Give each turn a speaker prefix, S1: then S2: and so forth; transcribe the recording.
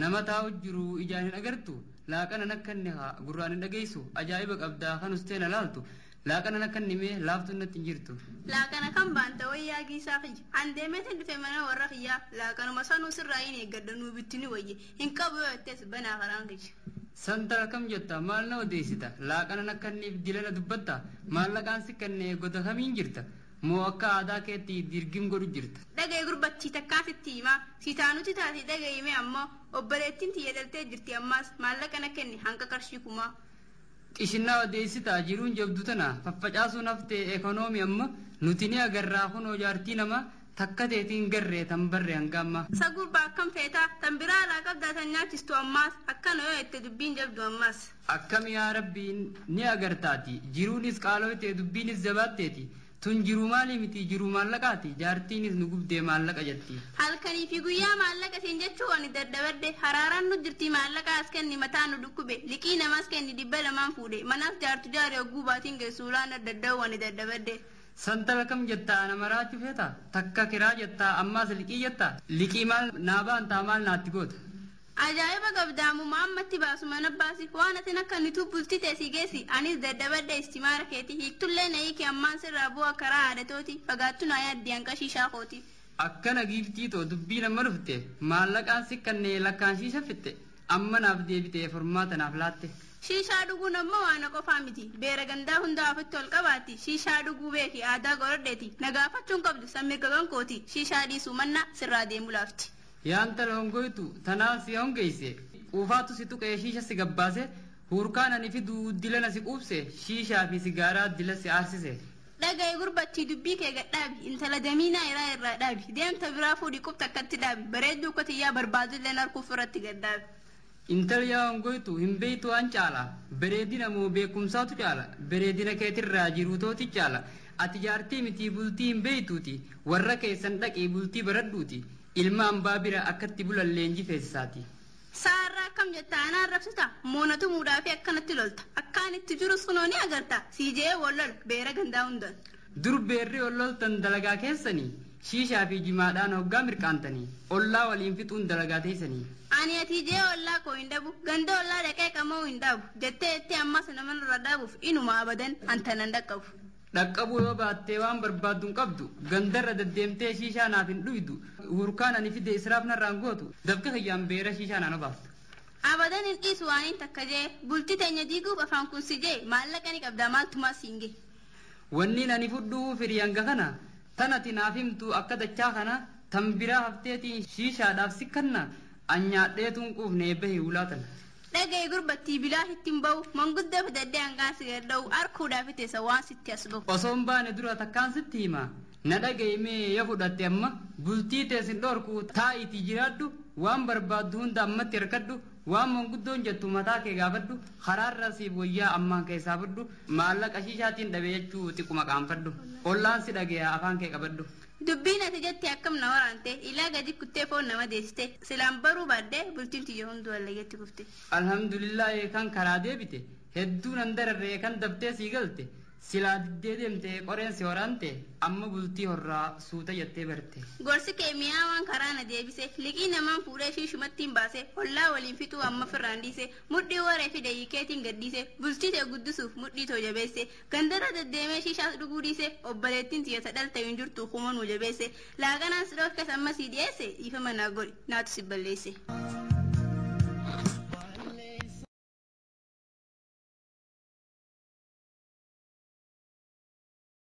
S1: nama taa'u jiru ijaan hin agartu laaqana nakkanne gurraan hin dhageysu ajaa'iba qabdaa kan usteena laaltu laaqana nakkanne mee laaftu natti hin jirtu
S2: laaqana kan baanta wayyaa giisaa fiji andeemete dhufe mana warra kiyyaa laaqanuma sanuu sirraa hin eeggaddanuu bittini wayye hin qabu yoo ettees banaa karaan kiyya
S1: santara kam jetta maal na odeessita laaqana nakkanneef dilana dubbatta maallaqaan sikkannee goda kamiin jirta moo akka aadaa keetti dirgim godhu jirta
S2: dhaga'ee gurbachii takkaasitti himaa sitaanuti taate dhaga'ime ammoo obboleettiin tiyya dhaltee jirti ammaas maallaqa na kenni hanga qarshii kumaa
S1: qishinnaa odeessita jiruun jabdu tana faffacaasuun haftee ekonoomii amma nuti ni agarraa kunoo jaartii nama takka teetiin garree tan barree hanga amma
S2: sagurbaa akkam feetaa tan biraa alaa qabdaa tan nyaachistu ammaas akkana yoo itti dubbiin jabdu ammaas
S1: akkam yaa rabbiin ni agartaati jiruunis qaalooytee dubbiinis jabaatteeti tun jiru maali miti jiru maallaqaati jaartiinis nu gubdee maallaqa jetti
S2: halkanii fi guyyaa maallaqa siin jechuu ani daddabadde haraaraan nu jirti maallaqa as kenni mataa nu dhukkube liqii namaas kenni 200 fuudhe manaaf jaartu jaaree ogguu baatiin geessuulaan dadda'u ani daddabadde
S1: santala kam jettaa nama raachuu feeta takka kiraa jettaa ammaas liqii jettaa liqii maal naabaan taa maal naatti goota
S2: ajaa'iba qabdaamu maammatti baasu mana baasi waan atin akka nitu bulti teesii geessi anis daddabadde istimaara keeti hiiktullee na hiiki ammaan sirraa bu'a karaa aadatooti fagaattu naa yaaddii hanqa shiishaa kooti
S1: akkana giiftiitoo dubbii nama dhufte maallaqaan sikkannee lakkaan shiisha fitte amma naaf deebitee furmaata naaf laatte
S2: shiishaa dhuguun ammoo waan qofaa miti beera gandaa hundaa ofitti ol qabaatti shiishaa dhuguu beeki aadaa gorodheeti nagaafachuun qabdu sammirga gankooti shiishaa dhiisuu manna sirraa deemu laafti
S1: yaanta hongoytu tanaa si hongeeyse quufaatu si tuqee shiisha si gabbaase hurkaan ani fidu dilana si quubse shiishaa fi sigaaraa dila si aarsise
S2: dhaga'ee gurbachii dubbii kee gadhaabi intala damiinaa irraa dhaabi deemta biraa fuudhii qubta akkatti dhaabi bareedduu kotiyyaa barbaadulleen harkuuf irratti gadhaabi
S1: intal yaa hongoytu hin beeytu waan caala bareedina moo beekumsaatu caala bareedina keetirraa jiruutooti caala ati jaartii miti bultii hin beeytuuti warra keessan dhaqii bultii baradhuuti ilma ambaa bira akkatti bulan leenji feesisaati
S2: saarraa akkam jetta anaan rabsita moonatu muudhaa fi akkanatti lolta akkaan itti jirus kunoo ni agarta siijee wallol beera gandaa hundan
S1: dur beerri olloltan dalagaa keessanii shiishaa fi jimaadhaan hoggaa mirqaantanii ollaa waliin fixuun dalagaa teessanii
S2: ani atiijee ollaa koo hin dhabu ganda ollaa dhaqee qamoo hin dhaabu jettee itti ammas namanirra dhaabuuf inuma abadan antanan dhaqqabu
S1: dhaqqabuu yoo baattee waan barbaaddu hin qabdu gandarra deddeemtee shiishaa naaf hin dhuydu hurkaan ani fide israaf narraan gootu dafqa kiyyaan beera shiishaa naan obaaftu
S2: abadan hin dhiisu waaniin takka jee bulti teenya diiguuf afaan kun si jee maallaqa ni qabdaa maaltumaa siin gee
S1: wanniin ani fudhuu firii hanga kana tanati naaf himtu akka dachaa kana tan biraa hafteetiin shiishaadhaaf si kanna anyaadheetuun quufnee bahee ulaatan
S2: dhaga'ee gurbattii bilaa ittiin ba'u manguddoo fidaddee hangaan si gadda'u arkuudhaaf iteessa waan sitti as bahu
S1: osoon baane dura takkaan sitti hima na dhaga'e mee yoo fudhatte amma bultii teessin dhorku taa'iitii jiraadhu waan barbaaddu hunda ammatti hirkadhu waan manguddoon jettu mataa kee gaafadhu karaarra siif wayyaa ammaan keessaa fudhu maallaqa shiishaatiin dhabe jechuu xiqquma qaanfadhu ollaan si dhaga'e afaan kee qabadhu
S2: dubbiin ati jetti akkam na waraante ilaa gadi kuttee foon nama deessite silaan baruu baaddee bultiin tiyya hunduu allayyetti kufte
S1: alhamdulillah kan karaa deebite hedduu nan dararree kan dabtee sii galte silaa diddee deemte qoreen si waraante amma bultii horraa suuta jettee barte
S2: gorsi kee mi'aa waan karaa na deebise liqii namaan fuudhee shiishumattiin baase hollaa waliin fixuu amma firraan dhiise mudhii waree fi dayyikeetiin gaddise bultii tee guddisuuf mudhii too jabeesse gandarra deddeemee shiishaas dhuguu dhiise obboleettiin tiyya dhalte hin jirtu kumanuu jabeesse laaganaan si dhoofkes amma sii dhiyeesse dhiifama naa godhi naatu si balleesse